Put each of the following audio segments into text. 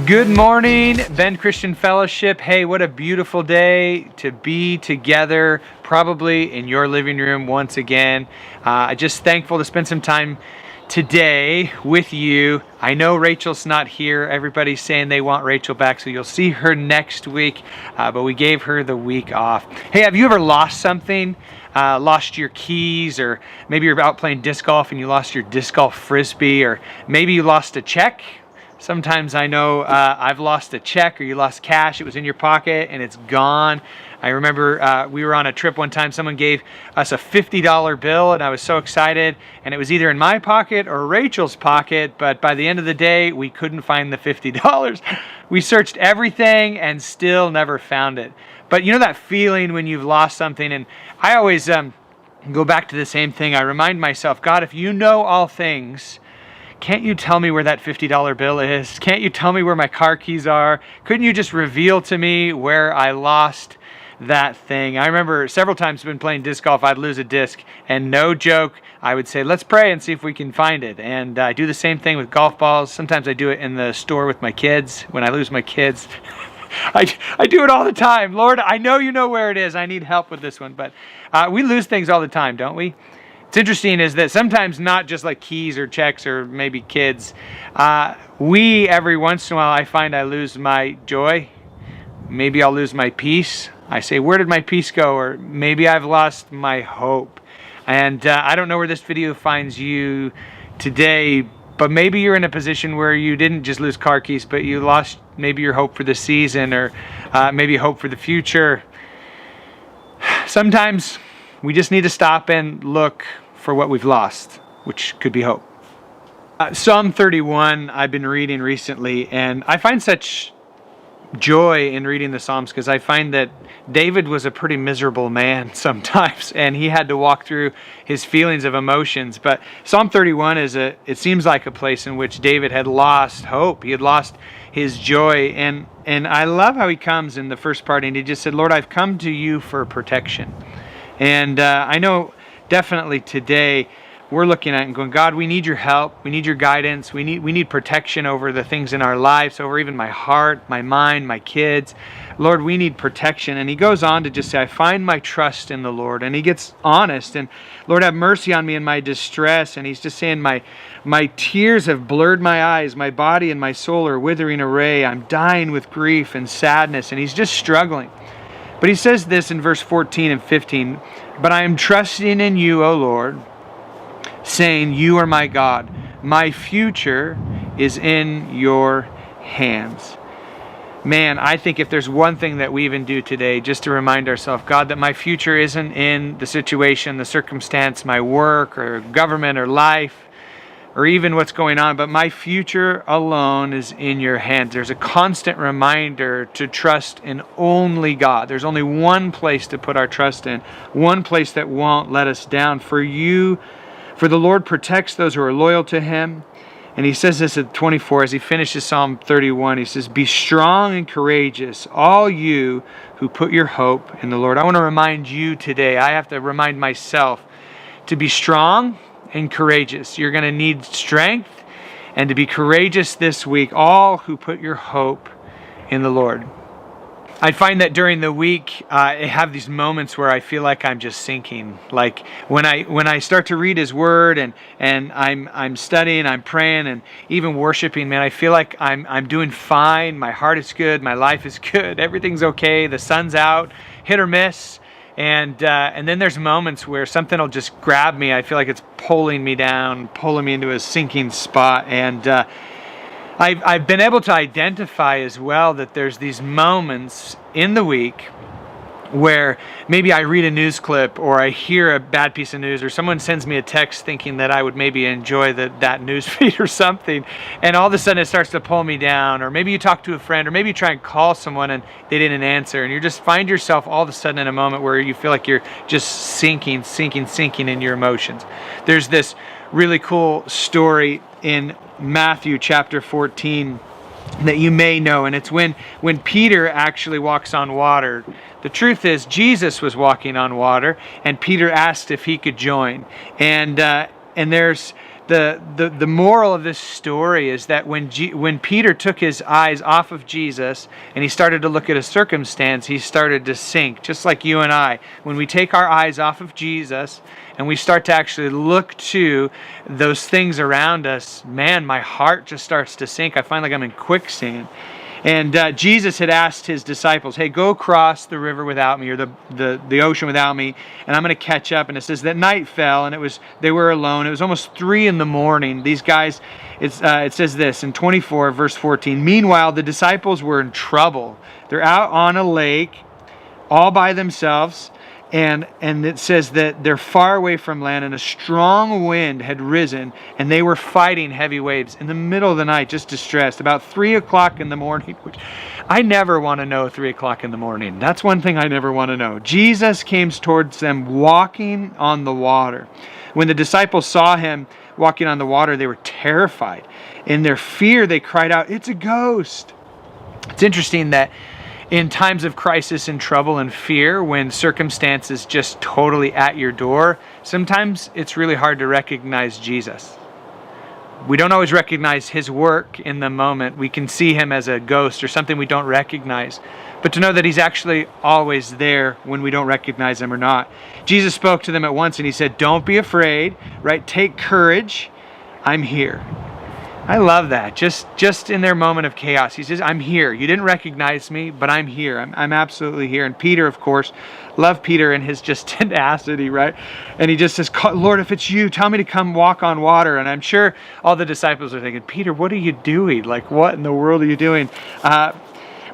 Good morning, Bend Christian Fellowship. Hey, what a beautiful day to be together, probably in your living room once again. Just thankful to spend some time today with you. I know Rachel's not here. Everybody's saying they want Rachel back, so you'll see her next week, but we gave her the week off. Hey, have you ever lost something? Lost your keys, or maybe you're out playing disc golf and you lost your disc golf frisbee, or maybe you lost a check. Sometimes I know I've lost a check, or you lost cash. It was in your pocket and it's gone. I remember we were on a trip one time. Someone gave us a $50 bill and I was so excited, and it was either in my pocket or Rachel's pocket, but by the end of the day we couldn't find the $50. We searched everything and still never found it. But you know that feeling when you've lost something, and I always go back to the same thing. I remind myself, God, if you know all things, can't you tell me where that $50 bill is? Can't you tell me where my car keys are? Couldn't you just reveal to me where I lost that thing? I remember several times when playing disc golf, I'd lose a disc, and no joke, I would say, let's pray and see if we can find it. And I do the same thing with golf balls. Sometimes I do it in the store with my kids when I lose my kids. I do it all the time. Lord, I know you know where it is. I need help with this one. But we lose things all the time, don't we? It's interesting is that sometimes not just like keys or checks or maybe kids. Every once in a while, I find I lose my joy. Maybe I'll lose my peace. I say, where did my peace go? Or maybe I've lost my hope. And I don't know where this video finds you today, but maybe you're in a position where you didn't just lose car keys, but you lost maybe your hope for the season, or maybe hope for the future. Sometimes we just need to stop and look for what we've lost, which could be hope. Psalm 31 I've been reading recently, and I find such joy in reading the Psalms because I find that David was a pretty miserable man sometimes, and he had to walk through his feelings of emotions. But Psalm 31 it seems like a place in which David had lost hope. He had lost his joy, and I love how he comes in the first part, and he just said, Lord, I've come to you for protection. And I know definitely today we're looking at it and going, God, we need your help. We need your guidance. We need protection over the things in our lives, over even my heart, my mind, my kids. Lord, we need protection. And he goes on to just say, I find my trust in the Lord. And he gets honest. And Lord, have mercy on me in my distress. And he's just saying, my tears have blurred my eyes. My body and my soul are withering away. I'm dying with grief and sadness. And he's just struggling. But he says this in verse 14 and 15, but I am trusting in you, O Lord, saying, you are my God. My future is in your hands. Man, I think if there's one thing that we even do today, just to remind ourselves, God, that my future isn't in the situation, the circumstance, my work or government or life, or even what's going on, but my future alone is in your hands. There's a constant reminder to trust in only God. There's only one place to put our trust in, one place that won't let us down. For the Lord protects those who are loyal to him. And he says this at 24 as he finishes Psalm 31. He says, be strong and courageous, all you who put your hope in the Lord. I want to remind you today, I have to remind myself to be strong and courageous. You're going to need strength, and to be courageous this week, all who put your hope in the Lord. I find that during the week, I have these moments where I feel like I'm just sinking. Like when I start to read his word and I'm studying, I'm praying, and even worshiping, man, I feel like I'm doing fine. My heart is good. My life is good. Everything's okay. The sun's out, hit or miss. And then there's moments where something will just grab me. I feel like it's pulling me down, pulling me into a sinking spot. And I've been able to identify as well that there's these moments in the week where maybe I read a news clip, or I hear a bad piece of news, or someone sends me a text thinking that I would maybe enjoy that news feed or something, and all of a sudden it starts to pull me down. Or maybe you talk to a friend, or maybe you try and call someone and they didn't answer, and you just find yourself all of a sudden in a moment where you feel like you're just sinking in your emotions. There's this really cool story in Matthew chapter 14 that you may know, and it's when Peter actually walks on water. The truth is, Jesus was walking on water, and Peter asked if he could join. And there's the moral of this story is that when Peter took his eyes off of Jesus and he started to look at a circumstance, he started to sink, just like you and I. When we take our eyes off of Jesus and we start to actually look to those things around us, man, my heart just starts to sink. I find like I'm in quicksand. And Jesus had asked his disciples, hey, go across the river without me, or the ocean without me, and I'm going to catch up. And it says that night fell, and they were alone. It was almost 3 a.m. These guys, it says this in 24, verse 14. Meanwhile, the disciples were in trouble. They're out on a lake all by themselves. And it says that they're far away from land, and a strong wind had risen, and they were fighting heavy waves in the middle of the night, just distressed. About 3 o'clock in the morning, which I never want to know 3 o'clock in the morning. That's one thing I never want to know. Jesus came towards them walking on the water. When the disciples saw him walking on the water, they were terrified. In their fear, they cried out, "It's a ghost." It's interesting that in times of crisis and trouble and fear, when circumstances just totally at your door, sometimes it's really hard to recognize Jesus. We don't always recognize his work in the moment. We can see him as a ghost or something we don't recognize. But to know that he's actually always there when we don't recognize him or not. Jesus spoke to them at once and he said, "Don't be afraid, right? Take courage. I'm here." I love that. Just in their moment of chaos, he says, "I'm here. You didn't recognize me, but I'm here. I'm absolutely here." And Peter, of course, love Peter and his just tenacity, right? And he just says, "Lord, if it's you, tell me to come walk on water." And I'm sure all the disciples are thinking, "Peter, what are you doing? Like, what in the world are you doing?"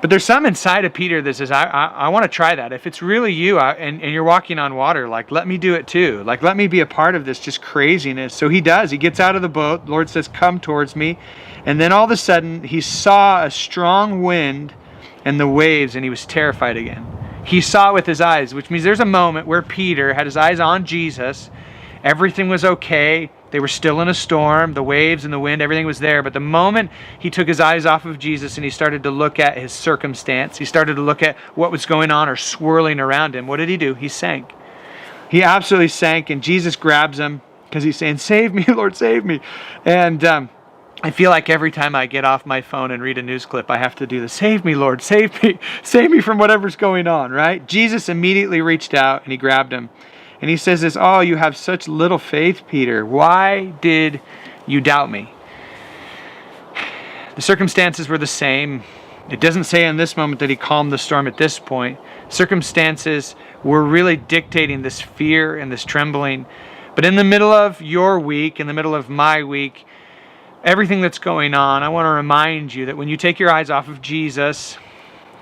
But there's some inside of Peter that says, I want to try that. If it's really you and you're walking on water, like, let me do it too. Like, let me be a part of this just craziness. So he does. He gets out of the boat. The Lord says, "Come towards me." And then all of a sudden, he saw a strong wind and the waves, and he was terrified again. He saw it with his eyes, which means there's a moment where Peter had his eyes on Jesus. Everything was okay. They were still in a storm. The waves and the wind, everything was there. But the moment he took his eyes off of Jesus and he started to look at his circumstance, he started to look at what was going on or swirling around him, what did he do? He sank. He absolutely sank, and Jesus grabs him because he's saying, "Save me, Lord, save me." And I feel like every time I get off my phone and read a news clip, I have to do the "Save me, Lord, save me from whatever's going on," right? Jesus immediately reached out and he grabbed him. And he says this, "Oh, you have such little faith, Peter. Why did you doubt me?" The circumstances were the same. It doesn't say in this moment that he calmed the storm at this point. Circumstances were really dictating this fear and this trembling. But in the middle of your week, in the middle of my week, everything that's going on, I want to remind you that when you take your eyes off of Jesus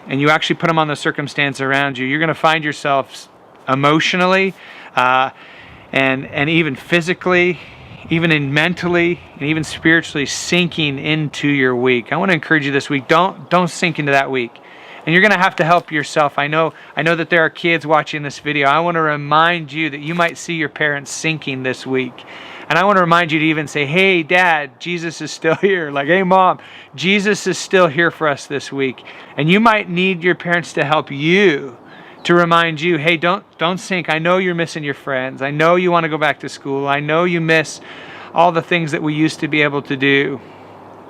and you actually put them on the circumstance around you, you're going to find yourself emotionally, and even physically, even mentally, and even spiritually sinking into your week. I want to encourage you this week, don't sink into that week. And you're going to have to help yourself. I know that there are kids watching this video. I want to remind you that you might see your parents sinking this week. And I want to remind you to even say, "Hey, Dad, Jesus is still here." Like, "Hey, Mom, Jesus is still here for us this week." And you might need your parents to help you, to remind you, "Hey, don't sink. I know you're missing your friends. I know you want to go back to school. I know you miss all the things that we used to be able to do."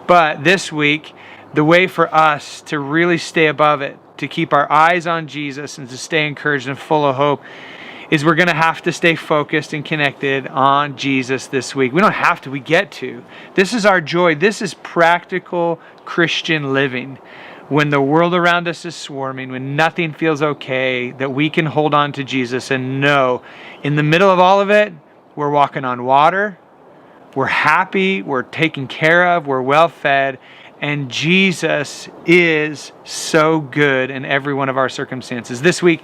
But this week, the way for us to really stay above it, to keep our eyes on Jesus and to stay encouraged and full of hope, is we're going to have to stay focused and connected on Jesus this week. We don't have to, we get to. This is our joy. This is practical Christian living. When the world around us is swarming, when nothing feels okay, that we can hold on to Jesus and know in the middle of all of it, we're walking on water, we're happy, we're taken care of, we're well fed, and Jesus is so good in every one of our circumstances. This week,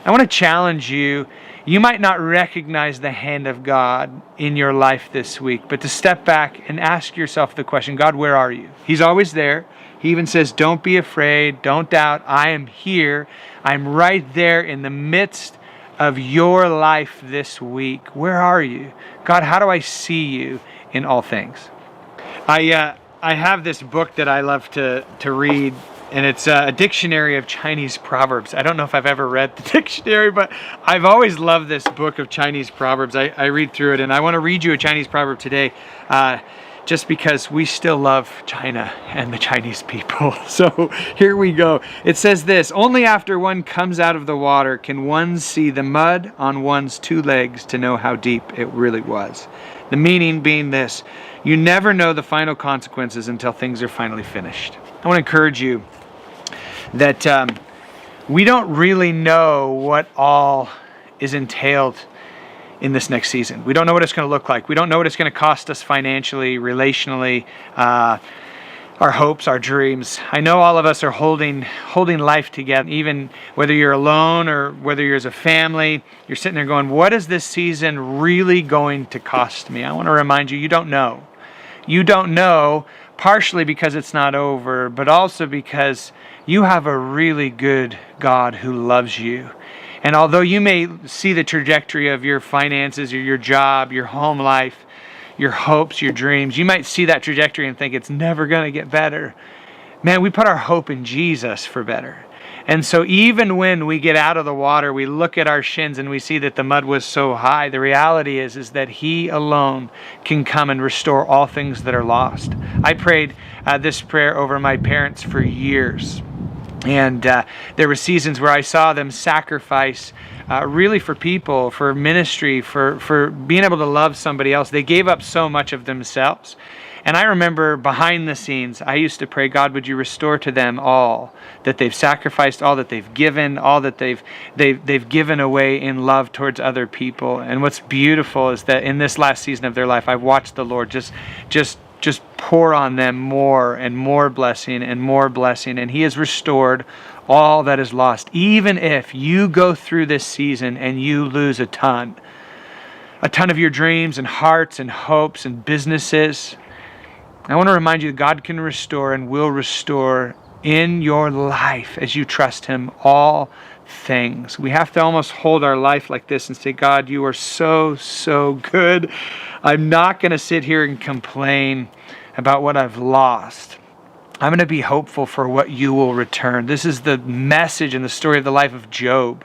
I want to challenge you. You might not recognize the hand of God in your life this week, but to step back and ask yourself the question, "God, where are you?" He's always there. He even says, "Don't be afraid, don't doubt. I am here. I'm right there in the midst of your life this week. Where are you? God, how do I see you in all things?" I have this book that I love to read and it's a dictionary of Chinese proverbs. I don't know if I've ever read the dictionary, but I've always loved this book of Chinese proverbs. I read through it, and I want to read you a Chinese proverb today, just because we still love China and the Chinese people. So here we go. It says this: only after one comes out of the water can one see the mud on one's two legs to know how deep it really was. The meaning being this: you never know the final consequences until things are finally finished. I want to encourage you that we don't really know what all is entailed in this next season. We don't know what it's going to look like. We don't know what it's going to cost us financially, relationally, our hopes, our dreams. I know all of us are holding life together, even whether you're alone or whether you're as a family. You're sitting there going, what is this season really going to cost me? I want to remind you, you don't know. You don't know, partially because it's not over, but also because you have a really good God who loves you. And although you may see the trajectory of your finances or your job, your home life, your hopes, your dreams, you might see that trajectory and think it's never going to get better. Man, we put our hope in Jesus for better. And so even when we get out of the water, we look at our shins and we see that the mud was so high. The reality is that He alone can come and restore all things that are lost. I prayed this prayer over my parents for years. And there were seasons where I saw them sacrifice really for people, for ministry, for being able to love somebody else. They gave up so much of themselves. And I remember behind the scenes, I used to pray, God, would you restore to them all that they've sacrificed, all that they've given, all that they've given away in love towards other people. And what's beautiful is that in this last season of their life, I've watched the Lord just pour on them more and more blessing and more blessing. And He has restored all that is lost. Even if you go through this season and you lose a ton of your dreams and hearts and hopes and businesses, I want to remind you that God can restore and will restore in your life as you trust Him all things. We have to almost hold our life like this and say, God, you are so, so good. I'm not going to sit here and complain about what I've lost. I'm going to be hopeful for what you will return. This is the message and the story of the life of Job.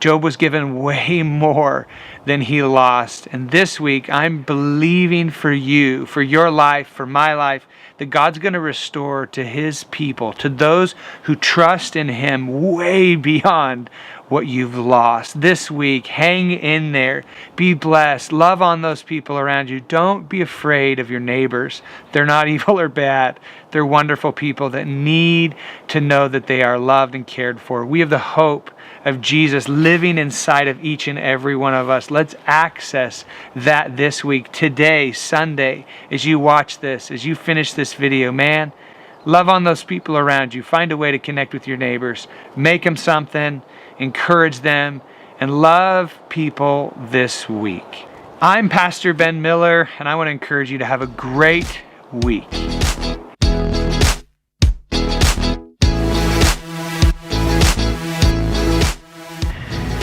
Job was given way more than he lost. And this week, I'm believing for you, for your life, for my life, that God's going to restore to His people, to those who trust in Him way beyond what you've lost. This week, hang in there. Be blessed. Love on those people around you. Don't be afraid of your neighbors. They're not evil or bad. They're wonderful people that need to know that they are loved and cared for. We have the hope of Jesus living inside of each and every one of us. Let's access that this week, today, Sunday, as you watch this, as you finish this video. Man, love on those people around you. Find a way to connect with your neighbors. Make them something. Encourage them. And love people this week. I'm Pastor Ben Miller, and I want to encourage you to have a great week.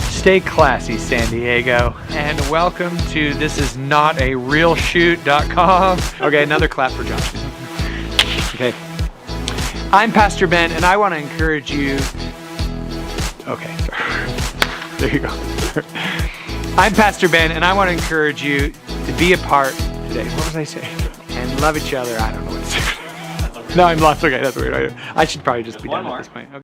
Stay classy, San Diego. And welcome to thisisnotarealshoot.com. Okay, another clap for Josh. Okay. I'm Pastor Ben, and I want to encourage you. Okay, sorry. There you go. I'm Pastor Ben, and I want to encourage you to be a part today. What was I saying? And love each other. I don't know what to say. No, I'm lost. Okay, that's weird. I should probably just be done at this point. Okay.